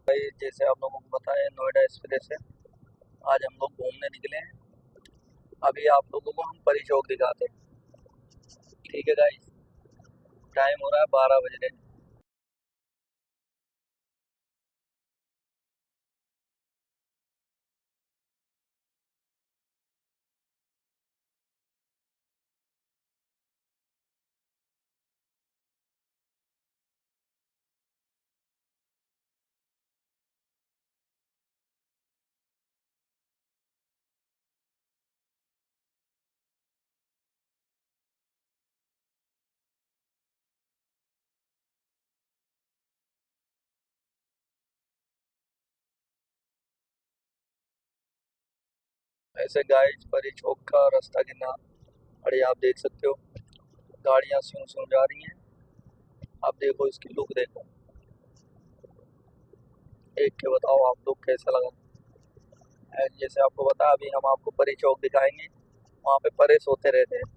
भाई जैसे आप लोगों को पता है नोएडा एक्सप्रेस है। आज हम लोग घूमने निकले हैं। अभी आप लोगों को हम परी चौक दिखाते हैं। ठीक है गाइस, टाइम हो रहा है 12 बज रहे हैं। ऐसे गाइस परी चौक का रास्ता कितना बढ़िया आप देख सकते हो। गाड़ियाँ सूं सूं जा रही हैं। आप देखो इसकी लुक देखो। देख के बताओ आप लोग कैसा लगा। जैसे आपको बता अभी हम आपको परी चौक दिखाएंगे। वहाँ पे परे सोते रहते हैं।